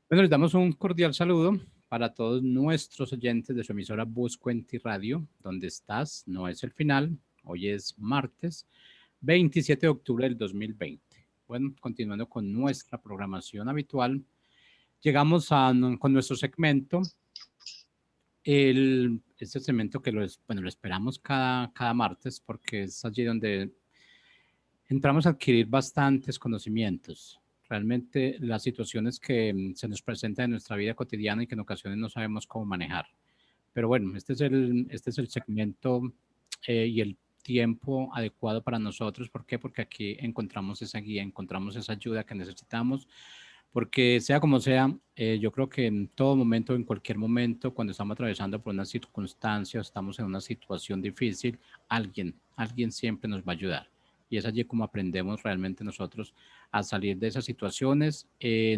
Bueno, les damos un cordial saludo para todos nuestros oyentes de su emisora Buscuenti Radio. ¿Dónde estás? No es el final. Hoy es martes 27 de octubre del 2020. Bueno, continuando con nuestra programación habitual, llegamos con nuestro segmento. Este segmento que lo esperamos cada martes porque es allí donde entramos a adquirir bastantes conocimientos. Realmente las situaciones que se nos presentan en nuestra vida cotidiana y que en ocasiones no sabemos cómo manejar. Pero bueno, este es el segmento y el tiempo adecuado para nosotros. ¿Por qué? Porque aquí encontramos esa guía, encontramos esa ayuda que necesitamos. Porque sea como sea, yo creo que en todo momento, en cualquier momento, cuando estamos atravesando por una circunstancia, estamos en una situación difícil, alguien siempre nos va a ayudar. Y es allí como aprendemos realmente nosotros a salir de esas situaciones.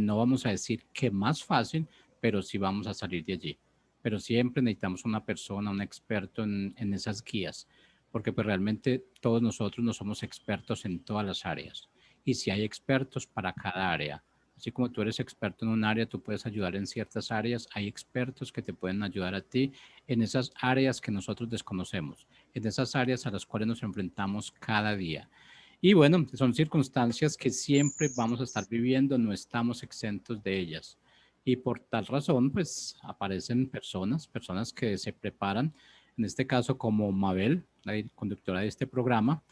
No vamos a decir que más fácil, pero sí vamos a salir de allí. Pero siempre necesitamos una persona, un experto en esas guías, porque pues realmente todos nosotros no somos expertos en todas las áreas. Y si hay expertos para cada área, así como tú eres experto en un área, tú puedes ayudar en ciertas áreas. Hay expertos que te pueden ayudar a ti en esas áreas que nosotros desconocemos, en esas áreas a las cuales nos enfrentamos cada día. Y bueno, son circunstancias que siempre vamos a estar viviendo, no estamos exentos de ellas. Y por tal razón, pues aparecen personas que se preparan, en este caso como Mabel, la conductora de este programa,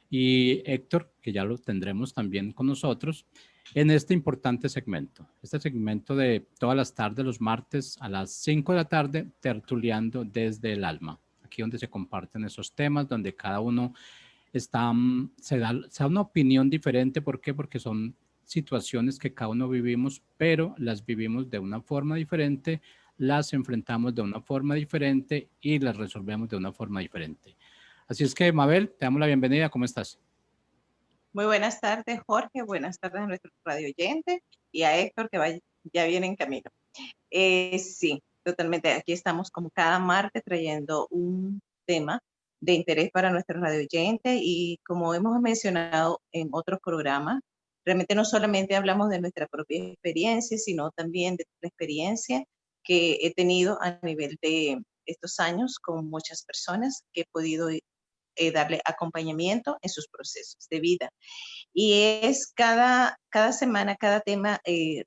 y Héctor, que ya lo tendremos también con nosotros en este importante segmento. Este segmento de todas las tardes, los martes a las 5 de la tarde, tertuleando desde el alma. Aquí donde se comparten esos temas, donde cada uno se da una opinión diferente. ¿Por qué? Porque son situaciones que cada uno vivimos, pero las vivimos de una forma diferente, las enfrentamos de una forma diferente y las resolvemos de una forma diferente. Así es que, Mabel, te damos la bienvenida. ¿Cómo estás? Muy buenas tardes, Jorge. Buenas tardes a nuestro radio oyente y a Héctor, que ya viene en camino. Sí, totalmente. Aquí estamos como cada martes trayendo un tema de interés para nuestro radio oyente y como hemos mencionado en otros programas, realmente no solamente hablamos de nuestra propia experiencia, sino también de la experiencia que he tenido a nivel de estos años con muchas personas que he podido darle acompañamiento en sus procesos de vida. Y es cada semana, cada tema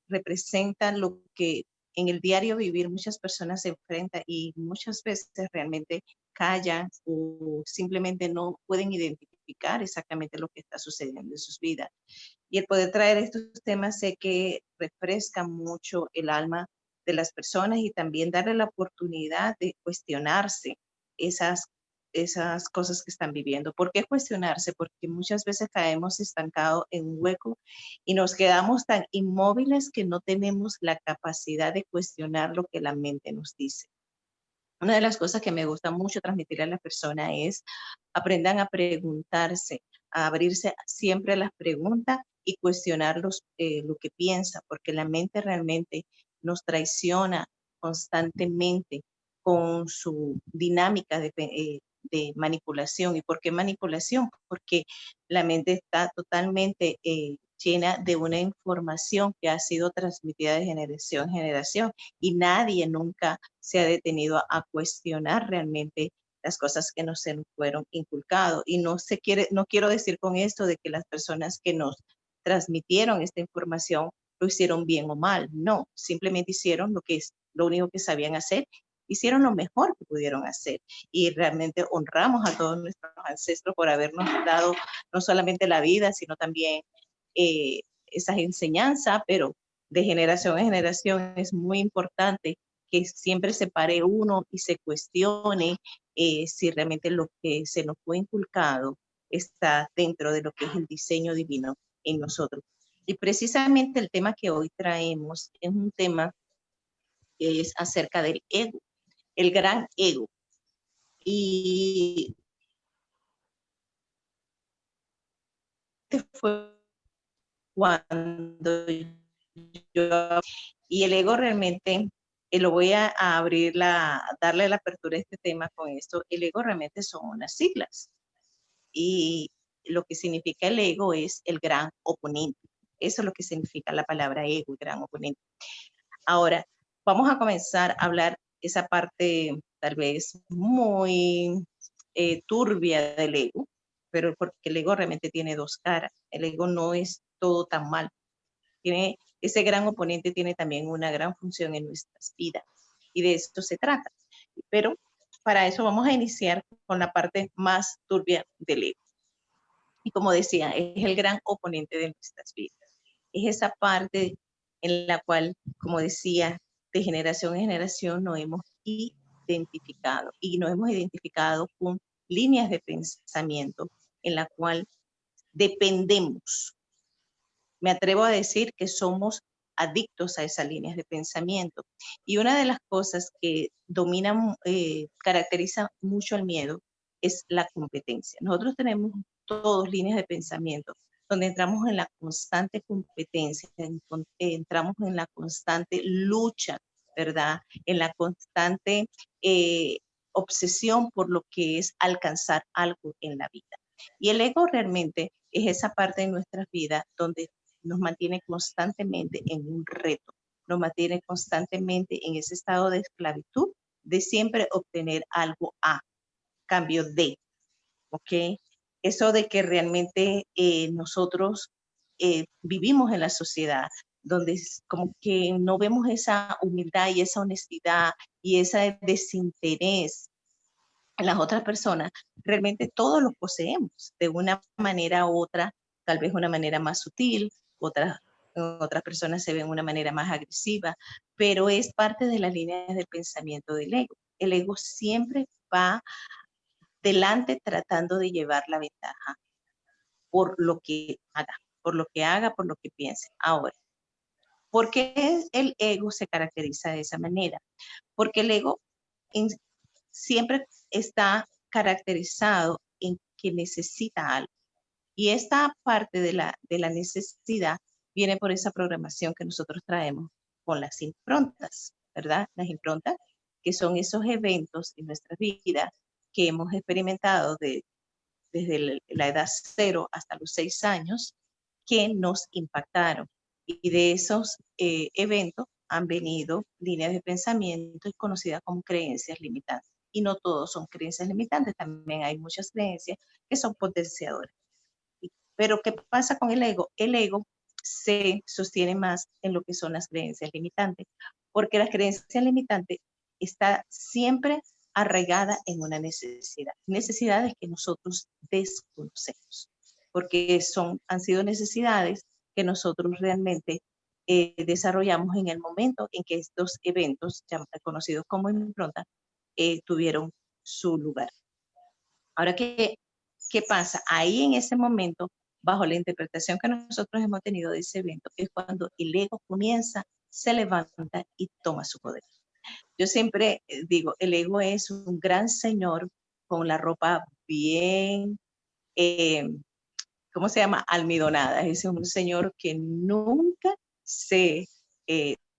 representa lo que en el diario vivir muchas personas se enfrentan y muchas veces realmente callan o simplemente no pueden identificar exactamente lo que está sucediendo en sus vidas. Y el poder traer estos temas sé que refresca mucho el alma de las personas y también darle la oportunidad de cuestionarse esas esas cosas que están viviendo. ¿Por qué cuestionarse? Porque muchas veces caemos estancados en un hueco y nos quedamos tan inmóviles que no tenemos la capacidad de cuestionar lo que la mente nos dice. Una de las cosas que me gusta mucho transmitir a las personas es aprendan a preguntarse, a abrirse siempre a las preguntas y cuestionar lo que piensa, porque la mente realmente nos traiciona constantemente con su dinámica de manipulación. ¿Y por qué manipulación? Porque la mente está totalmente llena de una información que ha sido transmitida de generación en generación y nadie nunca se ha detenido a cuestionar realmente las cosas que nos fueron inculcados. Y no quiero decir con esto de que las personas que nos transmitieron esta información lo hicieron bien o mal. No, simplemente hicieron lo único que sabían hacer, hicieron lo mejor que pudieron hacer. Y realmente honramos a todos nuestros ancestros por habernos dado no solamente la vida, sino también esas enseñanzas, pero de generación en generación es muy importante que siempre se pare uno y se cuestione si realmente lo que se nos fue inculcado está dentro de lo que es el diseño divino en nosotros. Y precisamente el tema que hoy traemos es un tema que es acerca del ego, el gran ego. Y este fue cuando yo, y el ego realmente, lo voy a abrir, darle la apertura a este tema con esto, el ego realmente son unas siglas y lo que significa el ego es el gran oponente. Eso es lo que significa la palabra ego, el gran oponente. Ahora, vamos a comenzar a hablar esa parte tal vez muy turbia del ego, pero porque el ego realmente tiene dos caras. El ego no es todo tan mal. Ese gran oponente tiene también una gran función en nuestras vidas y de esto se trata. Pero para eso vamos a iniciar con la parte más turbia del ego. Y como decía, es el gran oponente de nuestras vidas. Es esa parte en la cual, como decía, de generación en generación nos hemos identificado y nos hemos identificado con líneas de pensamiento en la cual dependemos. Me atrevo a decir que somos adictos a esas líneas de pensamiento. Y una de las cosas que domina, caracteriza mucho el miedo es la competencia. Nosotros tenemos todos líneas de pensamiento donde entramos en la constante competencia, entramos en la constante lucha, ¿verdad? En la constante obsesión por lo que es alcanzar algo en la vida. Y el ego realmente es esa parte de nuestras vidas donde nos mantiene constantemente en un reto, nos mantiene constantemente en ese estado de esclavitud de siempre obtener algo a cambio de, ¿ok? Eso de que realmente nosotros vivimos en la sociedad donde como que no vemos esa humildad y esa honestidad y ese desinterés en las otras personas, realmente todos los poseemos de una manera u otra, tal vez una manera más sutil, otras personas se ven de una manera más agresiva, pero es parte de las líneas del pensamiento del ego. El ego siempre va delante tratando de llevar la ventaja por lo que haga, por lo que piense. Ahora, ¿por qué el ego se caracteriza de esa manera? Porque el ego en, siempre está caracterizado en que necesita algo. Y esta parte de la necesidad viene por esa programación que nosotros traemos con las improntas, ¿verdad? Las improntas, que son esos eventos en nuestra vida que hemos experimentado desde la edad 0 hasta los 6 años, que nos impactaron. Y de esos eventos han venido líneas de pensamiento conocidas como creencias limitantes. Y no todos son creencias limitantes, también hay muchas creencias que son potenciadoras. Pero ¿qué pasa con el ego? El ego se sostiene más en lo que son las creencias limitantes, porque las creencias limitantes está siempre arraigada en una necesidad, necesidades que nosotros desconocemos, porque han sido necesidades que nosotros realmente desarrollamos en el momento en que estos eventos, ya conocidos como impronta, tuvieron su lugar. Ahora, ¿qué pasa? Ahí en ese momento, bajo la interpretación que nosotros hemos tenido de ese evento, es cuando el ego comienza, se levanta y toma su poder. Yo siempre digo, el ego es un gran señor con la ropa bien, eh, ¿cómo se llama? Almidonada. Es un señor que nunca se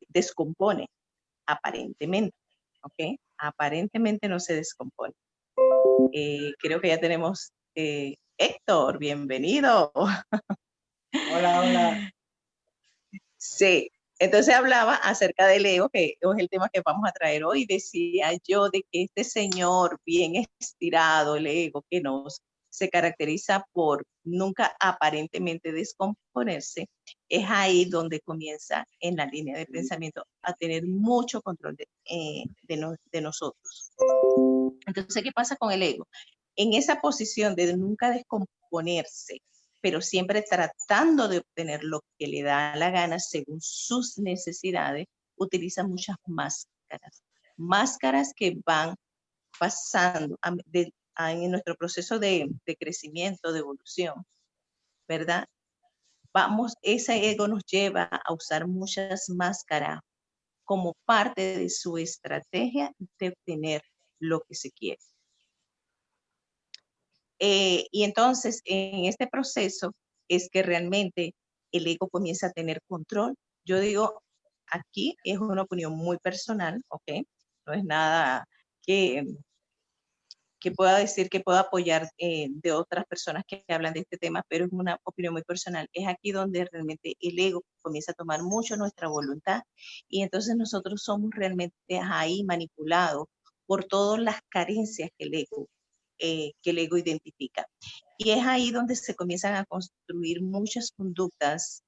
descompone, aparentemente, ¿ok? Aparentemente no se descompone. Creo que ya tenemos Héctor, bienvenido. Hola, hola. Sí, entonces hablaba acerca del ego, que es el tema que vamos a traer hoy. Decía yo de que este señor bien estirado, el ego, que nos se caracteriza por nunca aparentemente descomponerse, es ahí donde comienza en la línea de pensamiento a tener mucho control de nosotros. Entonces, ¿qué pasa con el ego? En esa posición de nunca descomponerse, pero siempre tratando de obtener lo que le da la gana según sus necesidades, utiliza muchas máscaras. Máscaras que van pasando en nuestro proceso de crecimiento, de evolución, ¿verdad? Ese ego nos lleva a usar muchas máscaras como parte de su estrategia de obtener lo que se quiere. Y entonces, en este proceso es que realmente el ego comienza a tener control. Yo digo, aquí es una opinión muy personal, ¿ok? No es nada que que pueda decir, que pueda apoyar de otras personas que hablan de este tema, pero es una opinión muy personal. Es aquí donde realmente el ego comienza a tomar mucho nuestra voluntad y entonces nosotros somos realmente ahí manipulados por todas las carencias que el ego identifica. Y es ahí donde se comienzan a construir muchas conductas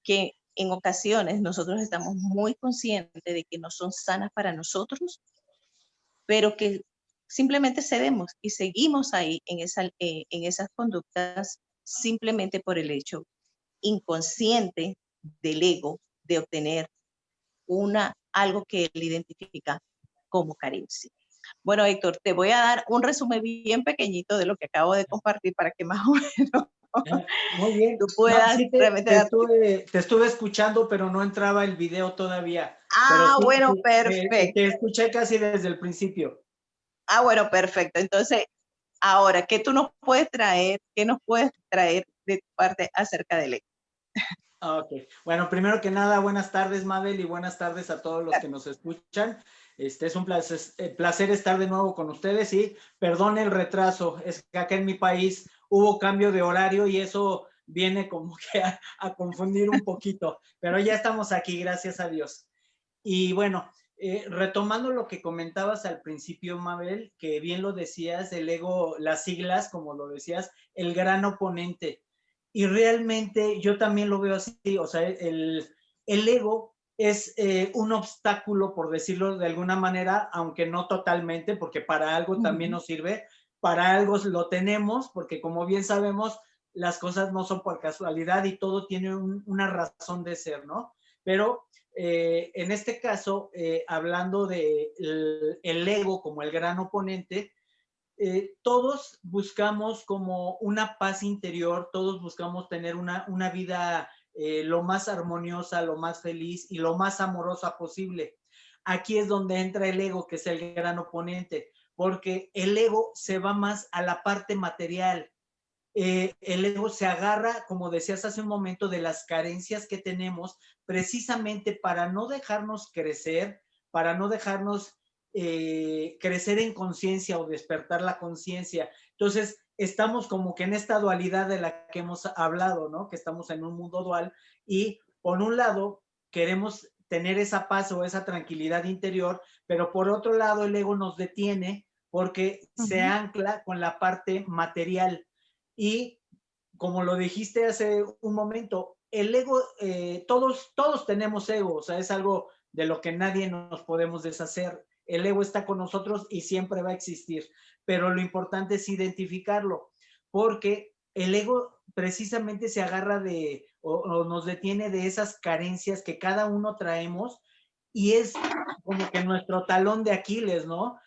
que en ocasiones nosotros estamos muy conscientes de que no son sanas para nosotros, pero que simplemente cedemos y seguimos ahí en esas conductas simplemente por el hecho inconsciente del ego de obtener algo que él identifica como carencia. Bueno, Héctor, te voy a dar un resumen bien pequeñito de lo que acabo de compartir para que más o menos Muy bien. tú No, puedas sí realmente dar. te estuve escuchando, pero no entraba el video todavía. Pero Ah, sí, bueno, te perfecto. escuché casi desde el principio. Ah, bueno, perfecto. Entonces, ahora, ¿qué tú nos puedes traer? ¿Qué nos puedes traer de tu parte acerca del ego? Ok. Bueno, primero que nada, buenas tardes, Mabel, y buenas tardes a todos los que nos escuchan. Es un placer estar de nuevo con ustedes y perdón el retraso, es que acá en mi país hubo cambio de horario y eso viene como que a confundir un poquito, pero ya estamos aquí, gracias a Dios. Y bueno, retomando lo que comentabas al principio, Mabel, que bien lo decías, el ego, las siglas, como lo decías, el gran oponente. Y realmente yo también lo veo así, o sea, el ego es un obstáculo, por decirlo de alguna manera, aunque no totalmente, porque para algo también nos sirve, para algo lo tenemos, porque como bien sabemos, las cosas no son por casualidad y todo tiene una razón de ser, ¿no? Pero en este caso, hablando de el ego como el gran oponente, todos buscamos como una paz interior, todos buscamos tener una vida lo más armoniosa, lo más feliz y lo más amorosa posible. Aquí es donde entra el ego, que es el gran oponente, porque el ego se va más a la parte material. El ego se agarra, como decías hace un momento, de las carencias que tenemos precisamente para no dejarnos crecer, para no dejarnos crecer en conciencia o despertar la conciencia. Entonces, estamos como que en esta dualidad de la que hemos hablado, ¿no? Que estamos en un mundo dual y por un lado queremos tener esa paz o esa tranquilidad interior, pero por otro lado el ego nos detiene porque se ancla con la parte material. Y como lo dijiste hace un momento, el ego, todos tenemos ego, o sea, es algo de lo que nadie nos podemos deshacer. El ego está con nosotros y siempre va a existir, pero lo importante es identificarlo, porque el ego precisamente se agarra o nos detiene de esas carencias que cada uno traemos y es como que nuestro talón de Aquiles, ¿no?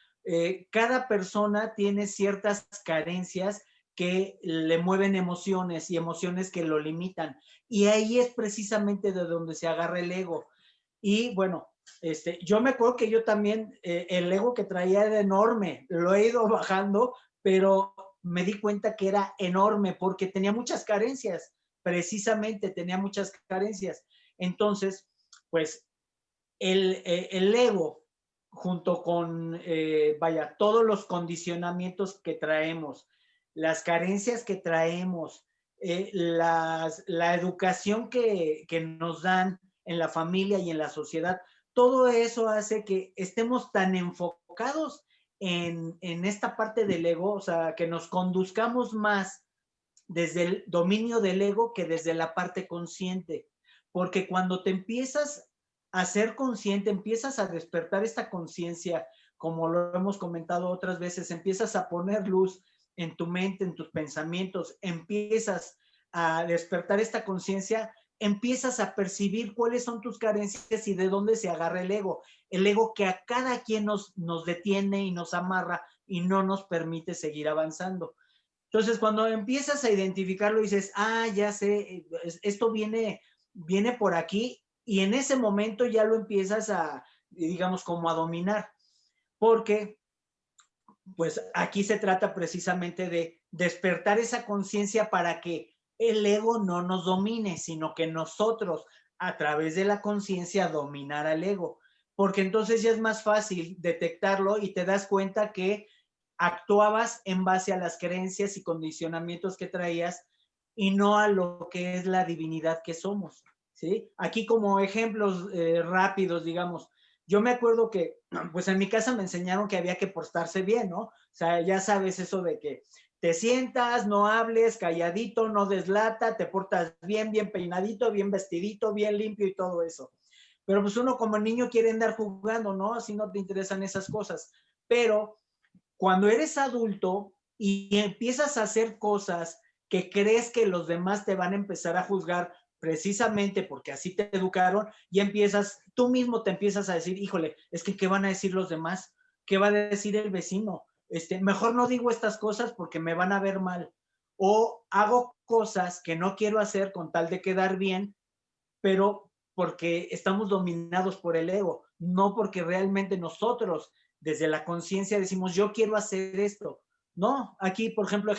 Cada persona tiene ciertas carencias que le mueven emociones y emociones que lo limitan. Y ahí es precisamente de donde se agarra el ego. Y bueno, yo me acuerdo que yo también, el ego que traía era enorme, lo he ido bajando, pero me di cuenta que era enorme porque tenía muchas carencias, precisamente tenía muchas carencias. Entonces, pues el ego, junto con, vaya, todos los condicionamientos que traemos, las carencias que traemos, la educación que nos dan en la familia y en la sociedad, todo eso hace que estemos tan enfocados en esta parte del ego, o sea, que nos conduzcamos más desde el dominio del ego que desde la parte consciente. Porque cuando te empiezas a ser consciente, empiezas a despertar esta conciencia, como lo hemos comentado otras veces, empiezas a poner luz en tu mente, en tus pensamientos, empiezas a despertar esta conciencia, empiezas a percibir cuáles son tus carencias y de dónde se agarra el ego que a cada quien nos detiene y nos amarra y no nos permite seguir avanzando. Entonces, cuando empiezas a identificarlo, dices, ah, ya sé, esto viene por aquí, y en ese momento ya lo empiezas a, digamos, como a dominar, porque pues aquí se trata precisamente de despertar esa conciencia para que el ego no nos domine, sino que nosotros, a través de la conciencia, dominar al ego. porque entonces ya es más fácil detectarlo y te das cuenta que actuabas en base a las creencias y condicionamientos que traías y no a lo que es la divinidad que somos, ¿sí? Aquí como ejemplos rápidos, digamos, yo me acuerdo que, pues en mi casa me enseñaron que había que portarse bien, ¿no? O sea, ya sabes eso de que te sientas, no hables, calladito, no deslata, te portas bien, bien peinadito, bien vestidito, bien limpio y todo eso. Pero pues uno como niño quiere andar jugando, ¿no? Así no te interesan esas cosas. Pero cuando eres adulto y empiezas a hacer cosas que crees que los demás te van a empezar a juzgar precisamente porque así te educaron, y tú mismo te empiezas a decir, híjole, es que ¿qué van a decir los demás? ¿Qué va a decir el vecino? Mejor no digo estas cosas porque me van a ver mal. O hago cosas que no quiero hacer con tal de quedar bien, pero porque estamos dominados por el ego, no porque realmente nosotros desde la conciencia decimos, yo quiero hacer esto. No, aquí, por ejemplo,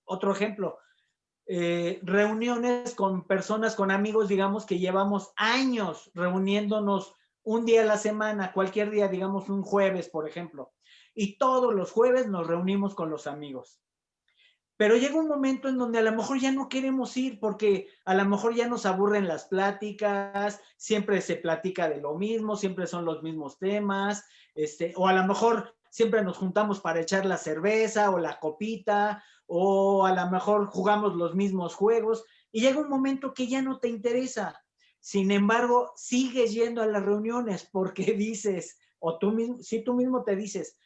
otro ejemplo, reuniones con personas, con amigos, digamos que llevamos años reuniéndonos un día a la semana, cualquier día, digamos un jueves, por ejemplo, y todos los jueves nos reunimos con los amigos. Pero llega un momento en donde a lo mejor ya no queremos ir porque a lo mejor ya nos aburren las pláticas, siempre se platica de lo mismo, siempre son los mismos temas, o a lo mejor siempre nos juntamos para echar la cerveza o la copita, o a lo mejor jugamos los mismos juegos, y llega un momento que ya no te interesa. Sin embargo, sigues yendo a las reuniones porque dices, o tú mismo, si tú mismo te dices,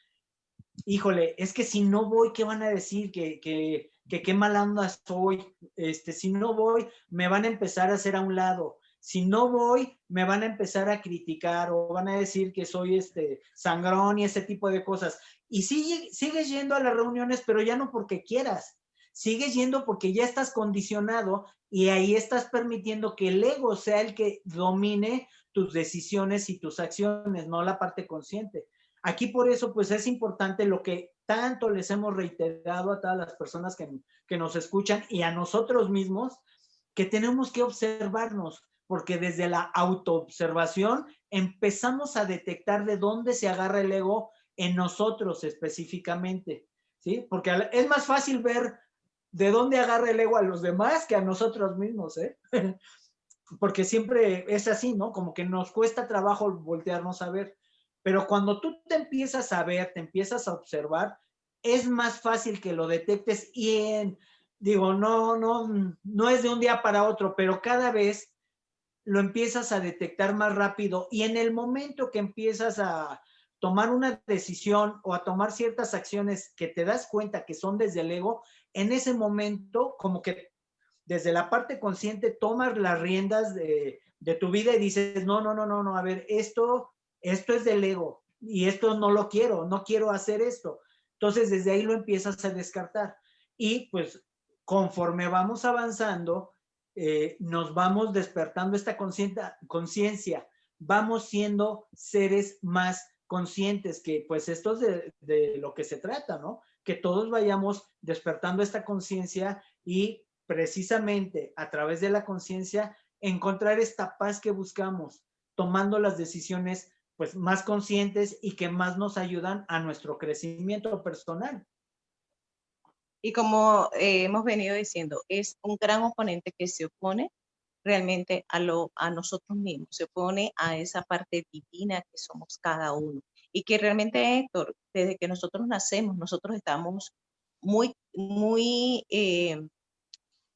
híjole, es que si no voy, ¿qué van a decir? Que qué mala onda soy. Si no voy, me van a empezar a hacer a un lado. Si no voy, me van a empezar a criticar o van a decir que soy sangrón y ese tipo de cosas. Y sigues yendo a las reuniones, pero ya no porque quieras. Sigues yendo porque ya estás condicionado y ahí estás permitiendo que el ego sea el que domine tus decisiones y tus acciones, no la parte consciente. Aquí por eso pues es importante lo que tanto les hemos reiterado a todas las personas que nos escuchan y a nosotros mismos, que tenemos que observarnos, porque desde la autoobservación empezamos a detectar de dónde se agarra el ego en nosotros específicamente, ¿sí? Porque es más fácil ver de dónde agarra el ego a los demás que a nosotros mismos, ¿eh? Porque siempre es así, ¿no? Como que nos cuesta trabajo voltearnos a ver. Pero cuando tú te empiezas a ver, te empiezas a observar, es más fácil que lo detectes y digo, no es de un día para otro, pero cada vez lo empiezas a detectar más rápido y en el momento que empiezas a tomar una decisión o a tomar ciertas acciones que te das cuenta que son desde el ego, en ese momento como que desde la parte consciente tomas las riendas de tu vida y dices, no, a ver, esto es del ego y esto no quiero hacer esto. Entonces desde ahí lo empiezas a descartar y pues conforme vamos avanzando, nos vamos despertando esta conciencia, vamos siendo seres más conscientes, que pues esto es de lo que se trata, ¿no? Que todos vayamos despertando esta conciencia y precisamente a través de la conciencia encontrar esta paz que buscamos, tomando las decisiones pues más conscientes y que más nos ayudan a nuestro crecimiento personal. Y como hemos venido diciendo, es un gran oponente que se opone realmente a nosotros mismos, se opone a esa parte divina que somos cada uno. Y que realmente, Héctor, desde que nosotros nacemos, nosotros estamos muy, muy,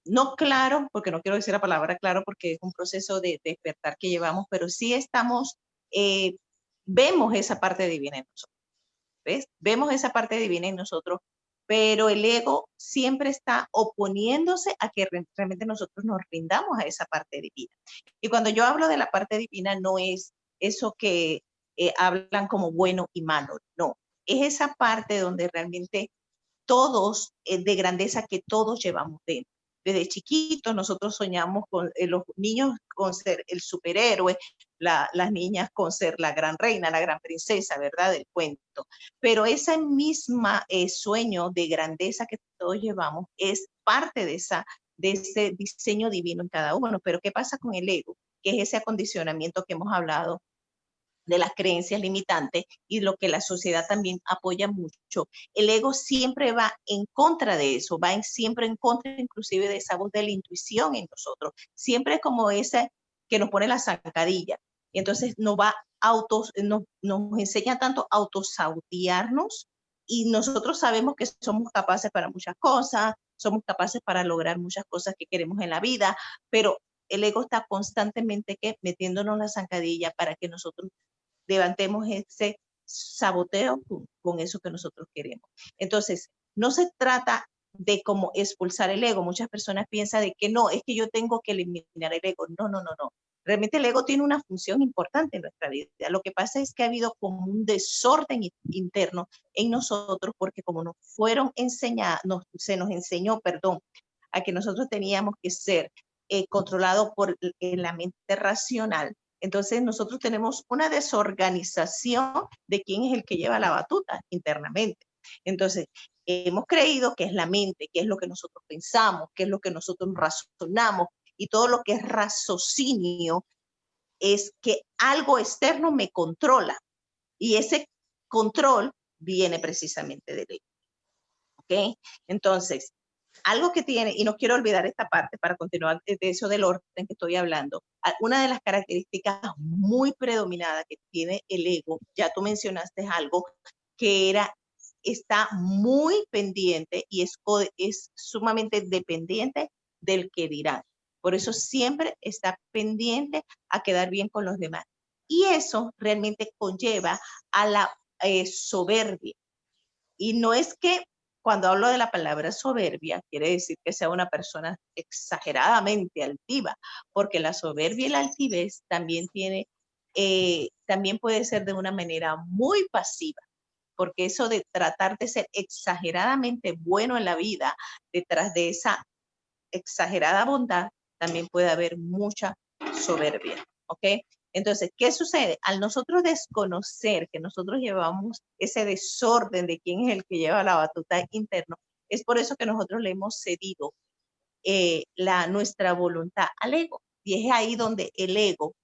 no claro, porque no quiero decir la palabra claro, porque es un proceso de despertar que llevamos, pero sí estamos, vemos esa parte divina en nosotros, ¿ves? Vemos esa parte divina en nosotros, pero el ego siempre está oponiéndose a que realmente nosotros nos rindamos a esa parte divina. Y cuando yo hablo de la parte divina, no es eso que hablan como bueno y malo, no, es esa parte donde realmente todos, de grandeza que todos llevamos dentro. Desde chiquitos nosotros soñamos con los niños con ser el superhéroe, las niñas con ser la gran reina, la gran princesa, ¿verdad? Del cuento. Pero ese misma sueño de grandeza que todos llevamos es parte de ese diseño divino en cada uno. Pero ¿qué pasa con el ego? Que es ese acondicionamiento que hemos hablado de las creencias limitantes y lo que la sociedad también apoya mucho. El ego siempre va en contra de eso, siempre en contra inclusive de esa voz de la intuición en nosotros. Siempre es como ese que nos pone la zancadilla. Y entonces nos enseña tanto a autosabotearnos y nosotros sabemos que somos capaces para muchas cosas, somos capaces para lograr muchas cosas que queremos en la vida, pero el ego está constantemente metiéndonos la zancadilla para que nosotros levantemos ese saboteo con eso que nosotros queremos. Entonces, no se trata de cómo expulsar el ego. Muchas personas piensan de que no, es que yo tengo que eliminar el ego. No, no, no, no. Realmente el ego tiene una función importante en nuestra vida. Lo que pasa es que ha habido como un desorden interno en nosotros porque como nos fueron enseñados, se nos enseñó, perdón, a que nosotros teníamos que ser controlados por la mente racional. Entonces nosotros tenemos una desorganización de quién es el que lleva la batuta internamente. Entonces hemos creído que es la mente, que es lo que nosotros pensamos, que es lo que nosotros razonamos y todo lo que es raciocinio es que algo externo me controla y ese control viene precisamente del ego. ¿Ok? Entonces, algo que tiene, y no quiero olvidar esta parte para continuar de eso del orden que estoy hablando, una de las características muy predominadas que tiene el ego, ya tú mencionaste algo, que está muy pendiente y es sumamente dependiente del que dirán. Por eso siempre está pendiente a quedar bien con los demás. Y eso realmente conlleva a la soberbia. Y no es que cuando hablo de la palabra soberbia, quiere decir que sea una persona exageradamente altiva, porque la soberbia y la altivez también también puede ser de una manera muy pasiva, porque eso de tratar de ser exageradamente bueno en la vida, detrás de esa exagerada bondad, también puede haber mucha soberbia, ¿ok? Entonces, ¿qué sucede? Al nosotros desconocer que nosotros llevamos ese desorden de quién es el que lleva la batuta interno, es por eso que nosotros le hemos cedido nuestra voluntad al ego. Y es ahí donde el ego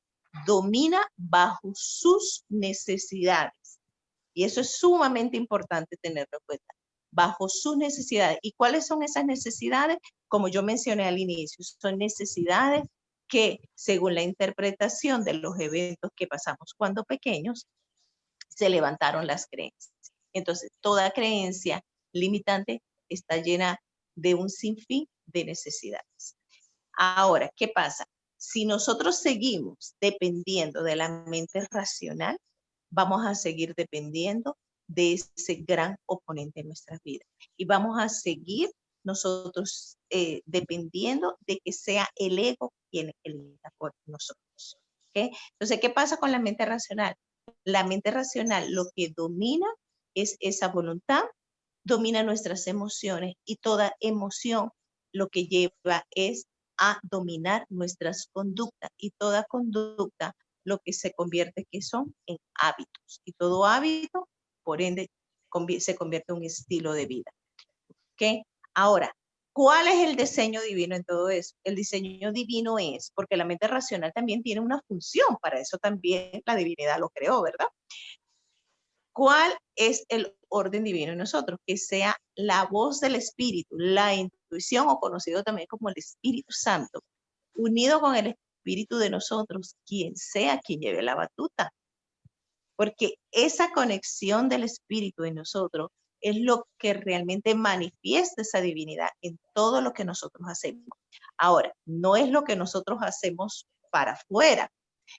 domina bajo sus necesidades. Y eso es sumamente importante tenerlo en cuenta. Bajo sus necesidades. ¿Y cuáles son esas necesidades? Como yo mencioné al inicio, son necesidades que, según la interpretación de los eventos que pasamos cuando pequeños, se levantaron las creencias. Entonces, toda creencia limitante está llena de un sinfín de necesidades. Ahora, ¿qué pasa? Si nosotros seguimos dependiendo de la mente racional, vamos a seguir dependiendo de ese gran oponente en nuestras vidas. Y vamos a seguir nosotros dependiendo de que sea el ego quien elija por nosotros. ¿Okay? Entonces, ¿qué pasa con la mente racional? La mente racional lo que domina es esa voluntad, domina nuestras emociones y toda emoción lo que lleva es a dominar nuestras conductas y toda conducta lo que se convierte que son en hábitos y todo hábito por ende se convierte en un estilo de vida. ¿Ok? Ahora, ¿cuál es el diseño divino en todo eso? El diseño divino es, porque la mente racional también tiene una función, para eso también la divinidad lo creó, ¿verdad? ¿Cuál es el orden divino en nosotros? Que sea la voz del Espíritu, la intuición o conocido también como el Espíritu Santo, unido con el Espíritu de nosotros, quien sea quien lleve la batuta. Porque esa conexión del Espíritu en nosotros es lo que realmente manifiesta esa divinidad en todo lo que nosotros hacemos. Ahora, no es lo que nosotros hacemos para afuera,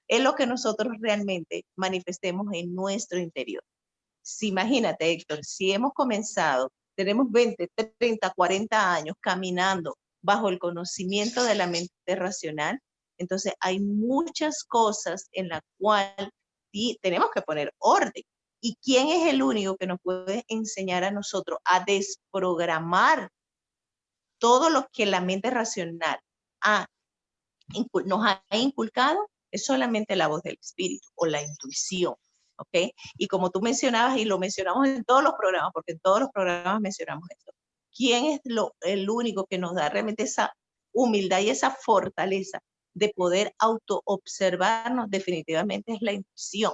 es lo que nosotros realmente manifestemos en nuestro interior. Si imagínate, Héctor, si hemos comenzado, tenemos 20, 30, 40 años caminando bajo el conocimiento de la mente racional, entonces hay muchas cosas en las cuales tenemos que poner orden. ¿Y quién es el único que nos puede enseñar a nosotros a desprogramar todo lo que la mente racional nos ha inculcado? Es solamente la voz del espíritu o la intuición. ¿Ok? Y como tú mencionabas, y lo mencionamos en todos los programas, porque en todos los programas mencionamos esto, ¿quién es el único que nos da realmente esa humildad y esa fortaleza de poder auto-observarnos? Definitivamente es la intuición.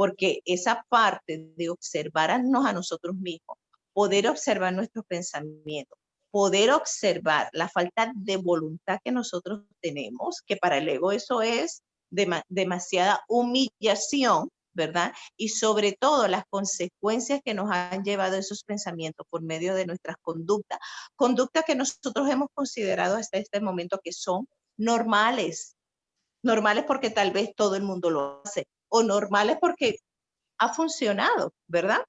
porque esa parte de observarnos a nosotros mismos, poder observar nuestros pensamientos, poder observar la falta de voluntad que nosotros tenemos, que para el ego eso es demasiada humillación, ¿verdad? Y sobre todo las consecuencias que nos han llevado esos pensamientos por medio de nuestras conductas que nosotros hemos considerado hasta este momento que son normales, normales porque tal vez todo el mundo lo hace, o normales porque ha funcionado, ¿verdad?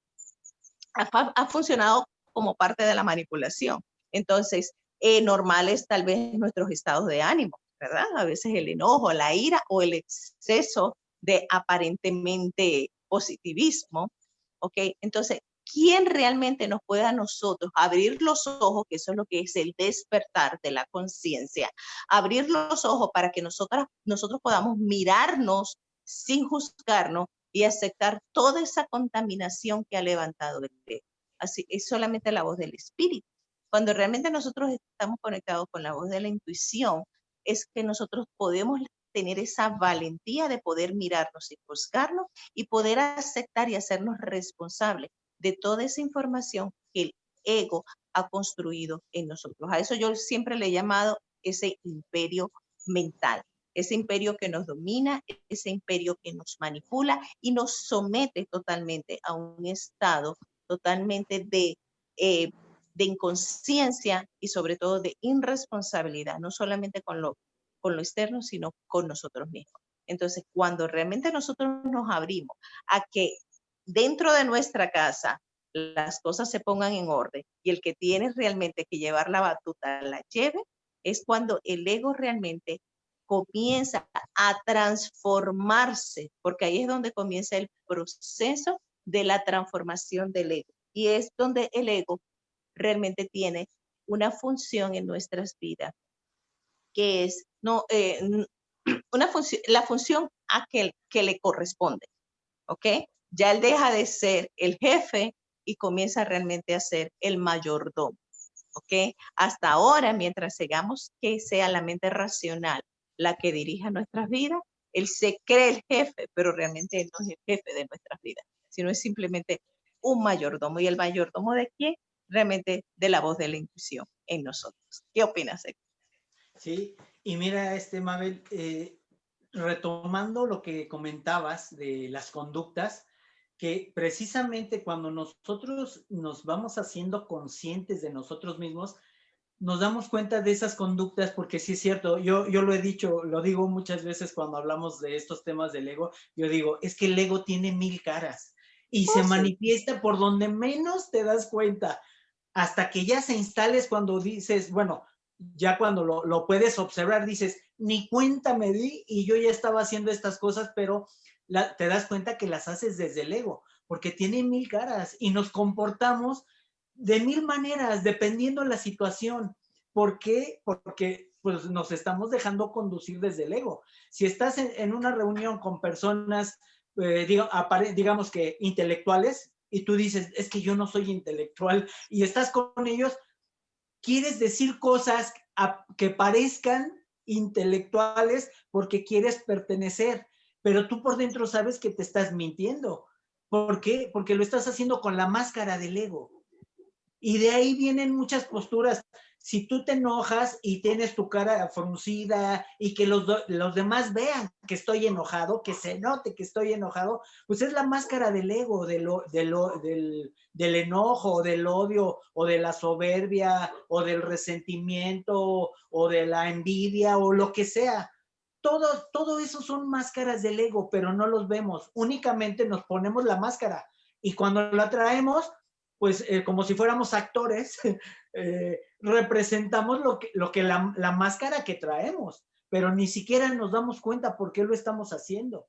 Ha funcionado como parte de la manipulación. Entonces, normales tal vez nuestros estados de ánimo, ¿verdad? A veces el enojo, la ira o el exceso de aparentemente positivismo, ¿ok? Entonces, ¿quién realmente nos puede a nosotros abrir los ojos, que eso es lo que es el despertar de la conciencia, abrir los ojos para que nosotros podamos mirarnos sin juzgarnos y aceptar toda esa contaminación que ha levantado el ego? Así es solamente la voz del espíritu. Cuando realmente nosotros estamos conectados con la voz de la intuición, es que nosotros podemos tener esa valentía de poder mirarnos y juzgarnos y poder aceptar y hacernos responsables de toda esa información que el ego ha construido en nosotros. A eso yo siempre le he llamado ese imperio mental, ese imperio que nos domina, ese imperio que nos manipula y nos somete totalmente a un estado totalmente de inconsciencia y sobre todo de irresponsabilidad, no solamente con lo externo, sino con nosotros mismos. Entonces, cuando realmente nosotros nos abrimos a que dentro de nuestra casa las cosas se pongan en orden y el que tiene realmente que llevar la batuta la lleve, es cuando el ego realmente comienza a transformarse, porque ahí es donde comienza el proceso de la transformación del ego. Y es donde el ego realmente tiene una función en nuestras vidas, que es la función a que le corresponde, ¿ok? Ya él deja de ser el jefe y comienza realmente a ser el mayordomo, ¿ok? Hasta ahora, mientras sigamos que sea la mente racional la que dirija nuestras vidas, él se cree el jefe, pero realmente él no es el jefe de nuestras vidas, sino es simplemente un mayordomo. ¿Y el mayordomo de quién? Realmente de la voz de la intuición en nosotros. ¿Qué opinas, Héctor? Sí, y mira, Mabel, retomando lo que comentabas de las conductas, que precisamente cuando nosotros nos vamos haciendo conscientes de nosotros mismos, nos damos cuenta de esas conductas, porque sí es cierto, yo lo he dicho, lo digo muchas veces cuando hablamos de estos temas del ego, yo digo, es que el ego tiene 1000 caras y se manifiesta por donde menos te das cuenta, hasta que ya se instales cuando dices, bueno, ya cuando lo puedes observar, dices, ni cuenta me di y yo ya estaba haciendo estas cosas, pero te das cuenta que las haces desde el ego, porque tiene 1000 caras y nos comportamos de 1000 maneras, dependiendo de la situación. ¿Por qué? Porque pues, nos estamos dejando conducir desde el ego. Si estás en una reunión con personas, digamos que intelectuales, y tú dices, es que yo no soy intelectual, y estás con ellos, quieres decir cosas que parezcan intelectuales porque quieres pertenecer, pero tú por dentro sabes que te estás mintiendo. ¿Por qué? Porque lo estás haciendo con la máscara del ego. Y de ahí vienen muchas posturas. Si tú te enojas y tienes tu cara fruncida y que los demás vean que estoy enojado, que se note que estoy enojado, pues es la máscara del ego, del enojo, del odio, o de la soberbia, o del resentimiento, o de la envidia, o lo que sea. Todo eso son máscaras del ego, pero no los vemos. Únicamente nos ponemos la máscara. Y cuando la traemos, pues como si fuéramos actores, representamos lo que la máscara que traemos, pero ni siquiera nos damos cuenta por qué lo estamos haciendo.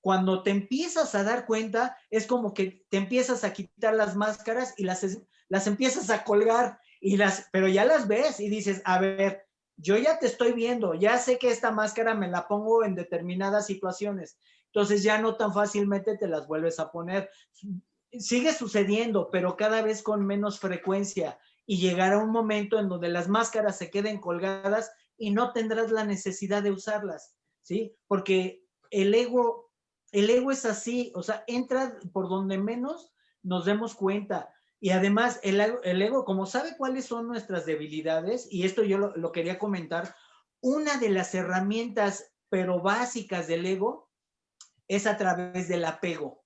Cuando te empiezas a dar cuenta, es como que te empiezas a quitar las máscaras y las empiezas a colgar, pero ya las ves y dices, a ver, yo ya te estoy viendo, ya sé que esta máscara me la pongo en determinadas situaciones, entonces ya no tan fácilmente te las vuelves a poner. Sigue sucediendo, pero cada vez con menos frecuencia, y llegará un momento en donde las máscaras se queden colgadas y no tendrás la necesidad de usarlas, ¿sí? Porque el ego el ego es así, o sea, entra por donde menos nos demos cuenta. Y además, el ego, como sabe cuáles son nuestras debilidades, y esto yo lo quería comentar, una de las herramientas, pero básicas del ego, es a través del apego.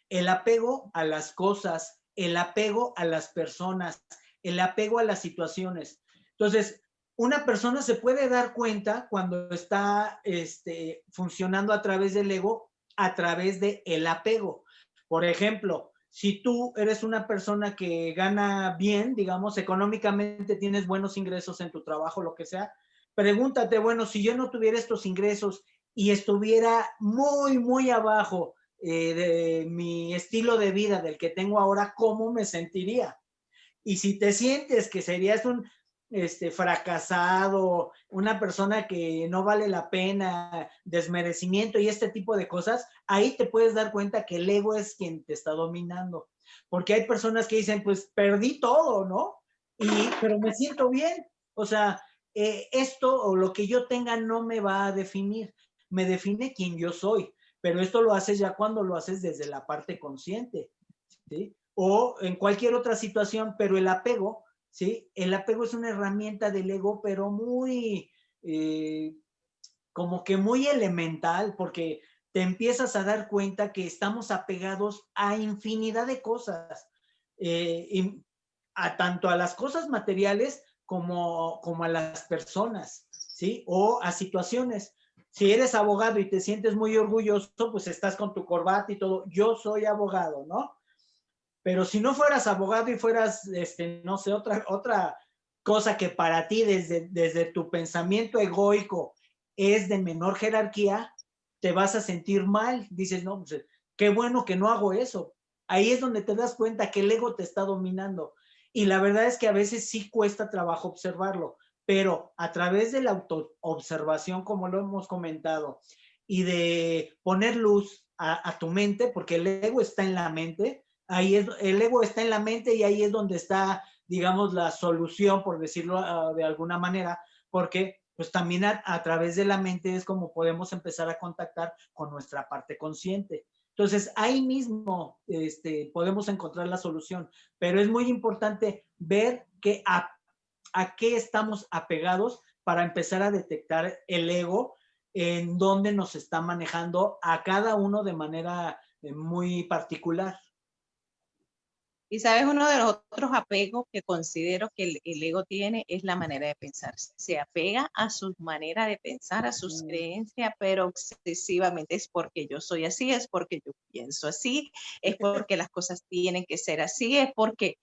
El apego a las cosas, el apego a las personas, el apego a las situaciones. Entonces, una persona se puede dar cuenta cuando está funcionando a través del ego, a través del apego. Por ejemplo, si tú eres una persona que gana bien, digamos, económicamente tienes buenos ingresos en tu trabajo, lo que sea, pregúntate, bueno, si yo no tuviera estos ingresos y estuviera muy, muy abajo de mi estilo de vida del que tengo ahora, ¿cómo me sentiría? Y si te sientes que serías un fracasado, una persona que no vale la pena, desmerecimiento y este tipo de cosas, ahí te puedes dar cuenta que el ego es quien te está dominando. Porque hay personas que dicen, pues perdí todo, ¿no? Pero me siento bien. O sea, esto o lo que yo tenga no me va a definir, me define quién yo soy. Pero esto lo haces ya cuando lo haces desde la parte consciente, ¿sí? O en cualquier otra situación, pero el apego, ¿sí? El apego es una herramienta del ego, pero muy, como que muy elemental, porque te empiezas a dar cuenta que estamos apegados a infinidad de cosas, tanto a las cosas materiales como a las personas, ¿sí? O a situaciones. Si eres abogado y te sientes muy orgulloso, pues estás con tu corbata y todo. Yo soy abogado, ¿no? Pero si no fueras abogado y fueras, no sé, otra cosa que para ti desde tu pensamiento egoico es de menor jerarquía, te vas a sentir mal. Dices, no, pues, qué bueno que no hago eso. Ahí es donde te das cuenta que el ego te está dominando. Y la verdad es que a veces sí cuesta trabajo observarlo, pero a través de la autoobservación, como lo hemos comentado, y de poner luz a tu mente, porque el ego está en la mente, ahí es, el ego está en la mente y ahí es donde está, digamos, la solución, por decirlo de alguna manera, porque pues también a través de la mente es como podemos empezar a contactar con nuestra parte consciente. Entonces, ahí mismo podemos encontrar la solución, pero es muy importante ver que a qué estamos apegados para empezar a detectar el ego en dónde nos está manejando a cada uno de manera muy particular. Y sabes, uno de los otros apegos que considero que el ego tiene es la manera de pensar. Se apega a su manera de pensar, a sus creencias, pero excesivamente es porque yo soy así, es porque yo pienso así, es porque las cosas tienen que ser así, es porque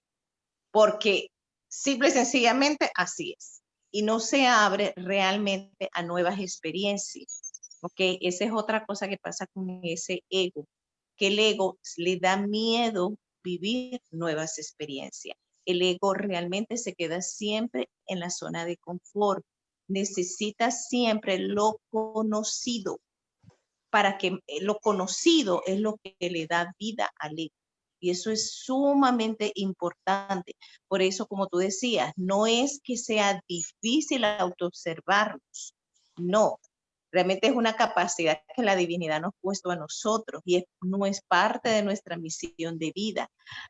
simple y sencillamente así es. Y no se abre realmente a nuevas experiencias. ¿Ok? Esa es otra cosa que pasa con ese ego, que el ego le da miedo vivir nuevas experiencias. El ego realmente se queda siempre en la zona de confort. Necesita siempre lo conocido, para que lo conocido es lo que le da vida al ego. Y eso es sumamente importante. Por eso, como tú decías, no es que sea difícil autoobservarnos, no. Realmente es una capacidad que la divinidad nos ha puesto a nosotros y no es parte de nuestra misión de vida.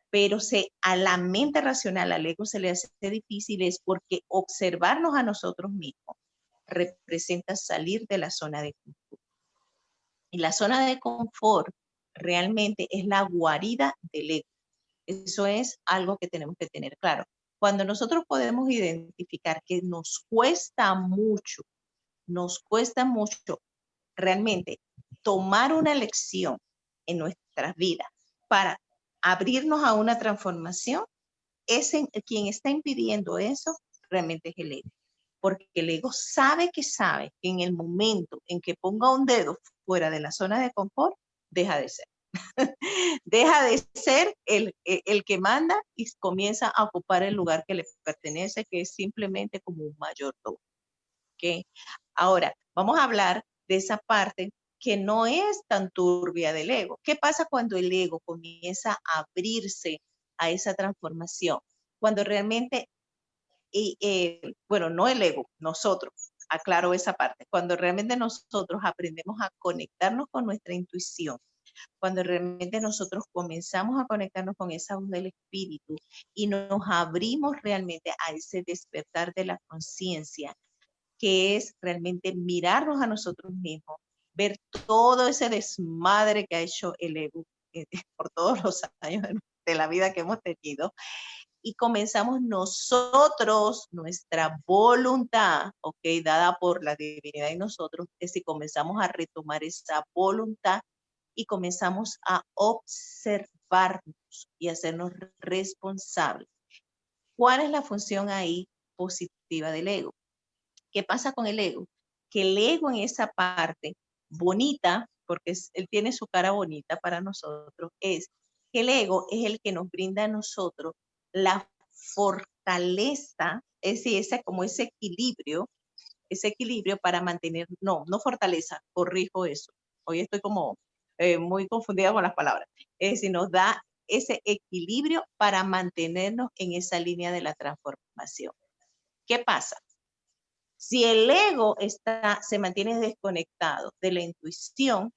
Pero a la mente racional, al ego se le hace difícil es porque observarnos a nosotros mismos representa salir de la zona de confort. Y la zona de confort realmente es la guarida del ego. Eso es algo que tenemos que tener claro. Cuando nosotros podemos identificar que nos cuesta mucho realmente tomar una lección en nuestras vidas para abrirnos a una transformación, quien está impidiendo eso realmente es el ego. Porque el ego sabe que en el momento en que ponga un dedo fuera de la zona de confort, deja de ser. Deja de ser el que manda y comienza a ocupar el lugar que le pertenece, que es simplemente como un mayordomo. ¿Okay? Ahora, vamos a hablar de esa parte que no es tan turbia del ego. ¿Qué pasa cuando el ego comienza a abrirse a esa transformación? Cuando realmente, bueno, no el ego, nosotros, aclaro esa parte, cuando realmente nosotros aprendemos a conectarnos con nuestra intuición, Cuando realmente nosotros comenzamos a conectarnos con esa voz del espíritu y nos abrimos realmente a ese despertar de la conciencia, que es realmente mirarnos a nosotros mismos, ver todo ese desmadre que ha hecho el ego por todos los años de la vida que hemos tenido, y comenzamos nosotros, nuestra voluntad, ok, dada por la divinidad en nosotros, es si comenzamos a retomar esa voluntad y comenzamos a observarnos y hacernos responsables. ¿Cuál es la función ahí positiva del ego? ¿Qué pasa con el ego? Que el ego en esa parte bonita, porque él tiene su cara bonita para nosotros, es que el ego es el que nos brinda a nosotros la fortaleza, es decir, ese equilibrio para mantener, no fortaleza, corrijo eso. Hoy estoy como muy confundida con las palabras. Es decir, nos da ese equilibrio para mantenernos en esa línea de la transformación. ¿Qué pasa? Si el ego se mantiene desconectado de la intuición,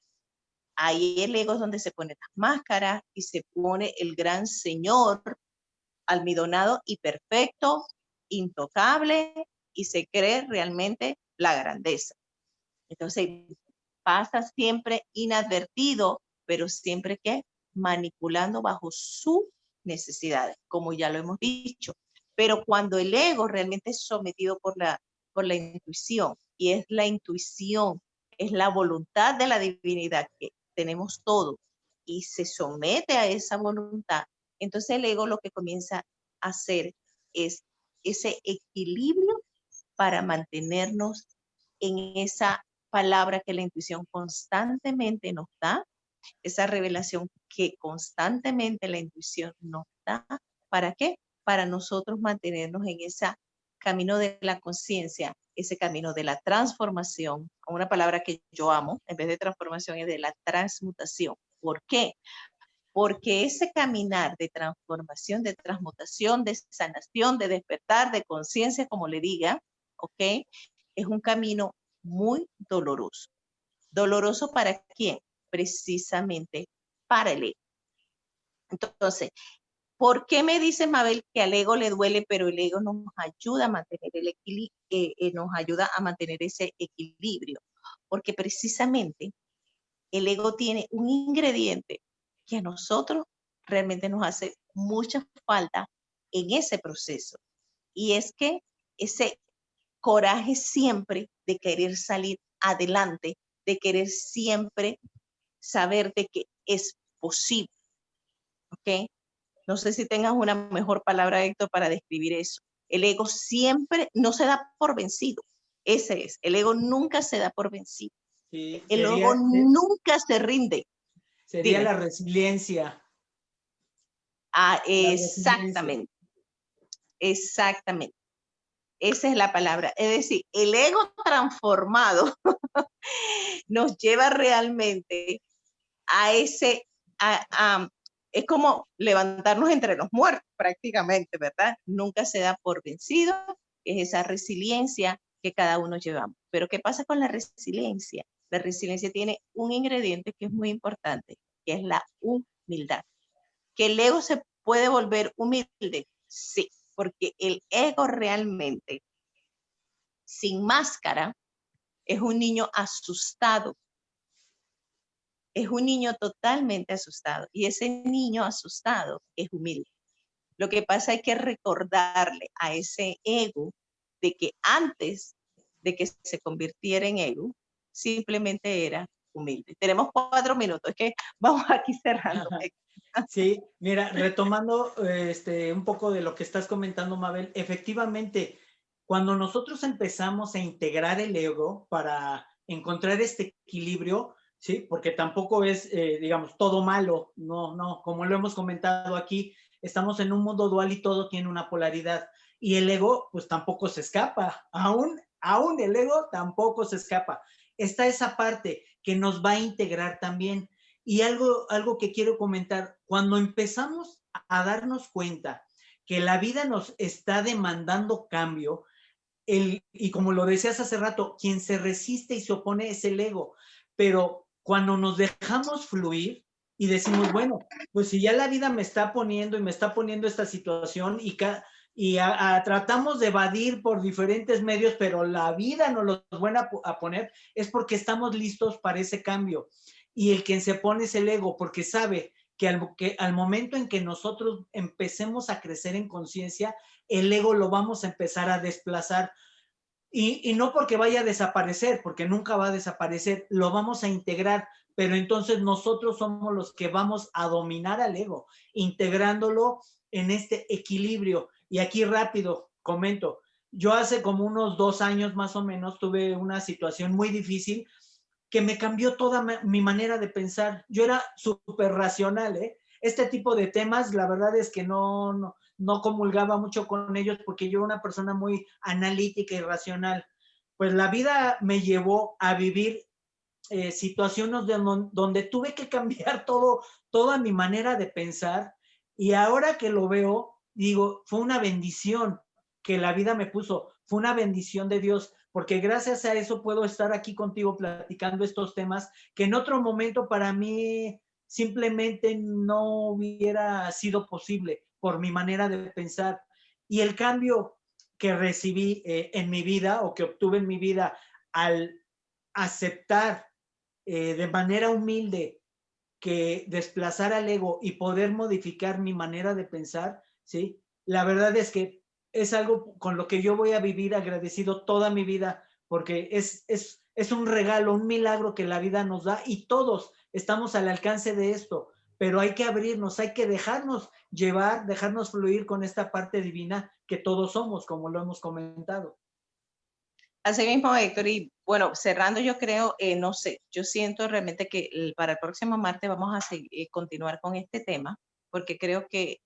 ahí el ego es donde se pone las máscaras y se pone el gran señor almidonado y perfecto, intocable, y se cree realmente la grandeza. Entonces pasa siempre inadvertido, pero siempre que manipulando bajo sus necesidades, como ya lo hemos dicho. Pero cuando el ego realmente es sometido por la intuición, y es la intuición, es la voluntad de la divinidad que tenemos todo, y se somete a esa voluntad, entonces el ego lo que comienza a hacer es ese equilibrio para mantenernos en esa palabra que la intuición constantemente nos da, esa revelación que constantemente la intuición nos da. ¿Para qué? Para nosotros mantenernos en ese camino de la conciencia, ese camino de la transformación, una palabra que yo amo, en vez de transformación, es de la transmutación. ¿Por qué? Porque ese caminar de transformación, de transmutación, de sanación, de despertar, de conciencia, como le diga, ¿ok? Es un camino muy doloroso. ¿Doloroso para quién? Precisamente para el ego. Entonces, ¿por qué me dice Mabel que al ego le duele, pero el ego nos ayuda a mantener el equilibrio, nos ayuda a mantener ese equilibrio? Porque precisamente el ego tiene un ingrediente que a nosotros realmente nos hace mucha falta en ese proceso. Y es que ese coraje siempre de querer salir adelante, de querer siempre saber de que es posible, ¿ok? No sé si tengas una mejor palabra, Héctor, para describir eso. El ego siempre no se da por vencido. Ese es, el ego nunca se da por vencido. Sí, El ego nunca se rinde. Sería Dime. la resiliencia. Exactamente. Exactamente. Esa es la palabra. Es decir, el ego transformado nos lleva realmente a es como levantarnos entre los muertos prácticamente, ¿verdad? Nunca se da por vencido, es esa resiliencia que cada uno llevamos. Pero ¿qué pasa con la resiliencia? La resiliencia tiene un ingrediente que es muy importante, que es la humildad. ¿Que el ego se puede volver humilde? Sí, porque el ego realmente, sin máscara, es un niño asustado. Es un niño totalmente asustado. Y ese niño asustado es humilde. Lo que pasa es que recordarle a ese ego de que antes de que se convirtiera en ego, simplemente era humilde. Tenemos 4 minutos, es que vamos aquí cerrando. Sí, mira, retomando un poco de lo que estás comentando, Mabel, efectivamente, cuando nosotros empezamos a integrar el ego para encontrar este equilibrio, sí, porque tampoco es, digamos, todo malo, no, como lo hemos comentado aquí, estamos en un mundo dual y todo tiene una polaridad, y el ego, pues tampoco se escapa, aún el ego tampoco se escapa. Está esa parte que nos va a integrar también. Y algo que quiero comentar, cuando empezamos a darnos cuenta que la vida nos está demandando cambio, y como lo decías hace rato, quien se resiste y se opone es el ego, pero cuando nos dejamos fluir, y decimos, bueno, pues si ya la vida me está poniendo y me está poniendo esta situación y tratamos de evadir por diferentes medios, pero la vida nos los vuelve a poner, es porque estamos listos para ese cambio. Y el que se pone es el ego, porque sabe que al momento en que nosotros empecemos a crecer en conciencia, el ego lo vamos a empezar a desplazar. Y no porque vaya a desaparecer, porque nunca va a desaparecer, lo vamos a integrar, pero entonces nosotros somos los que vamos a dominar al ego, integrándolo en este equilibrio. Y aquí rápido comento, yo hace como unos 2 años más o menos tuve una situación muy difícil que me cambió toda mi manera de pensar. Yo era súper racional, ¿eh? Este tipo de temas, la verdad es que no comulgaba mucho con ellos porque yo era una persona muy analítica y racional. Pues la vida me llevó a vivir situaciones donde tuve que cambiar toda mi manera de pensar, y ahora que lo veo, digo, fue una bendición que la vida me puso, fue una bendición de Dios, porque gracias a eso puedo estar aquí contigo platicando estos temas que en otro momento para mí simplemente no hubiera sido posible por mi manera de pensar. Y el cambio que recibí en mi vida, o que obtuve en mi vida al aceptar de manera humilde que desplazar al ego y poder modificar mi manera de pensar, ¿sí? La verdad es que es algo con lo que yo voy a vivir agradecido toda mi vida, porque es un regalo, un milagro que la vida nos da, y todos estamos al alcance de esto, pero hay que abrirnos, hay que dejarnos llevar, dejarnos fluir con esta parte divina que todos somos, como lo hemos comentado. Así mismo, Héctor, y bueno, cerrando, yo creo, no sé, yo siento realmente que para el próximo martes vamos a continuar con este tema, porque creo que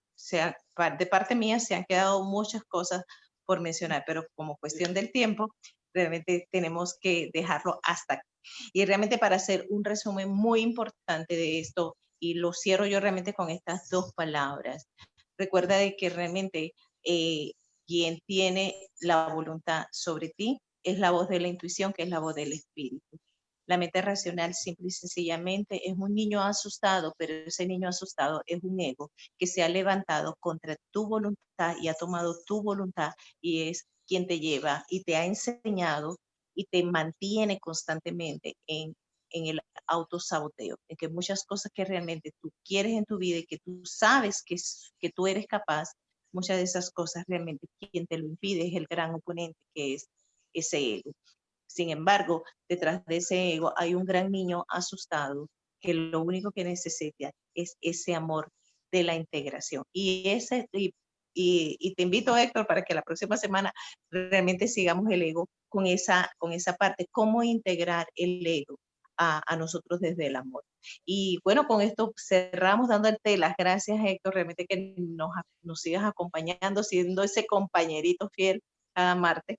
de parte mía se han quedado muchas cosas por mencionar, pero como cuestión del tiempo, realmente tenemos que dejarlo hasta aquí. Y realmente para hacer un resumen muy importante de esto, y lo cierro yo realmente con estas 2 palabras, recuerda de que realmente quien tiene la voluntad sobre ti es la voz de la intuición, que es la voz del espíritu. La mente racional simple y sencillamente es un niño asustado, pero ese niño asustado es un ego que se ha levantado contra tu voluntad y ha tomado tu voluntad, y es quien te lleva y te ha enseñado y te mantiene constantemente en el autosaboteo, en que muchas cosas que realmente tú quieres en tu vida y que tú sabes que tú eres capaz, muchas de esas cosas realmente quien te lo impide es el gran oponente, que es ese ego. Sin embargo, detrás de ese ego hay un gran niño asustado que lo único que necesita es ese amor de la integración. Y te invito, Héctor, para que la próxima semana realmente sigamos el ego con esa parte, cómo integrar el ego a nosotros desde el amor. Y bueno, con esto cerramos dándote las gracias, Héctor, realmente que nos sigas acompañando, siendo ese compañerito fiel cada martes,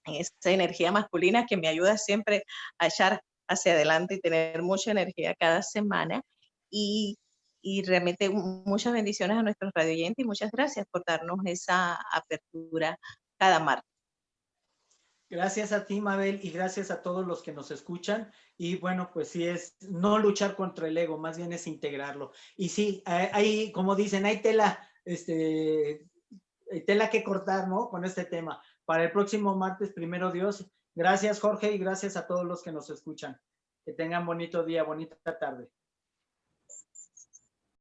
en esa energía masculina que me ayuda siempre a echar hacia adelante y tener mucha energía cada semana. Y, y realmente muchas bendiciones a nuestros radioyentes y muchas gracias por darnos esa apertura cada martes. Gracias a ti, Mabel, y gracias a todos los que nos escuchan. Y bueno, pues sí, es no luchar contra el ego, más bien es integrarlo. Y sí, hay, como dicen, hay tela que cortar, ¿no? Con este tema. Para el próximo martes, primero Dios. Gracias, Jorge, y gracias a todos los que nos escuchan. Que tengan bonito día, bonita tarde.